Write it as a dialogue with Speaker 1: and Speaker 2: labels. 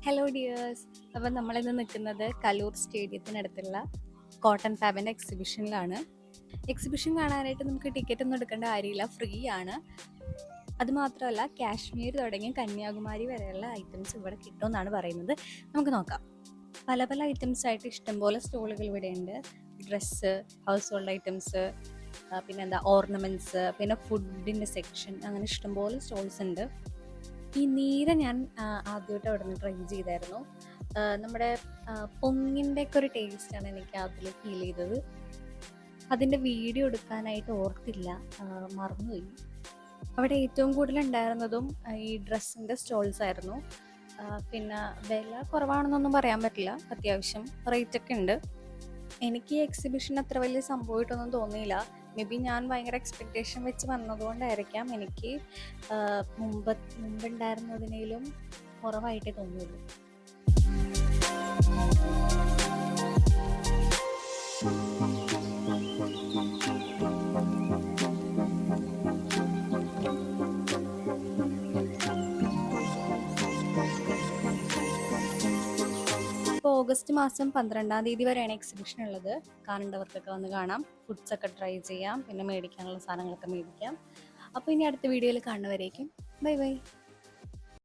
Speaker 1: Hello dears. അപ്പം നമ്മളിന്ന് നിൽക്കുന്നത് കലൂർ സ്റ്റേഡിയത്തിനടുത്തുള്ള കോട്ടൺ ഫാബിൻ്റെ എക്സിബിഷനിലാണ്. എക്സിബിഷൻ കാണാനായിട്ട് നമുക്ക് ടിക്കറ്റ് ഒന്നും എടുക്കേണ്ട കാര്യമില്ല, ഫ്രീ ആണ്. അതുമാത്രമല്ല കാശ്മീർ തുടങ്ങി കന്യാകുമാരി വരെയുള്ള ഐറ്റംസ് ഇവിടെ കിട്ടുമെന്നാണ് പറയുന്നത്. നമുക്ക് നോക്കാം. പല പല ഐറ്റംസ് ആയിട്ട് ഇഷ്ടംപോലെ സ്റ്റോളുകൾ ഇവിടെയുണ്ട്. ഡ്രസ്സ്, ഹൗസ് ഹോൾഡ് ഐറ്റംസ്, പിന്നെന്താ ഓർണമെൻറ്റ്സ്, പിന്നെ ഫുഡിൻ്റെ സെക്ഷൻ, അങ്ങനെ ഇഷ്ടംപോലെ സ്റ്റോൾസ് ഉണ്ട്. ഈ നീര ഞാൻ ആദ്യമായിട്ട് അവിടെ നിന്ന് ട്രൈ ചെയ്തായിരുന്നു. നമ്മുടെ പൊങ്ങിൻ്റെ ഒക്കെ ഒരു ടേസ്റ്റാണ് എനിക്ക് അതിൽ ഫീൽ ചെയ്തത്. അതിൻ്റെ വീഡിയോ എടുക്കാനായിട്ട് ഓർത്തില്ല, മറന്നുപോയി. അവിടെ ഏറ്റവും കൂടുതൽ ഉണ്ടായിരുന്നതും ഈ ഡ്രസ്സിൻ്റെ സ്റ്റോൾസ് ആയിരുന്നു. പിന്നെ വില കുറവാണെന്നൊന്നും പറയാൻ പറ്റില്ല, അത്യാവശ്യം റേറ്റൊക്കെ ഉണ്ട്. എനിക്ക് ഈ എക്സിബിഷൻ അത്ര വലിയ സംഭവമായിട്ടൊന്നും തോന്നിയില്ല. മേ ബി ഞാൻ ഭയങ്കര എക്സ്പെക്റ്റേഷൻ വെച്ച് വന്നതുകൊണ്ടായിരിക്കാം എനിക്ക് മുമ്പുണ്ടായിരുന്നതിനേലും കുറവായിട്ടേ തോന്നുള്ളൂ. ഇപ്പോൾ ഓഗസ്റ്റ് മാസം 12-ാം തീയതി വരെയാണ് എക്സിബിഷൻ ഉള്ളത്. കാണേണ്ടവർക്കൊക്കെ വന്ന് കാണാം, ഫുഡ്സൊക്കെ ട്രൈ ചെയ്യാം, പിന്നെ മേടിക്കാനുള്ള സാധനങ്ങളൊക്കെ മേടിക്കാം. അപ്പോൾ ഇനി അടുത്ത വീഡിയോയിൽ കാണുന്നവരേക്കും ബൈ ബൈ.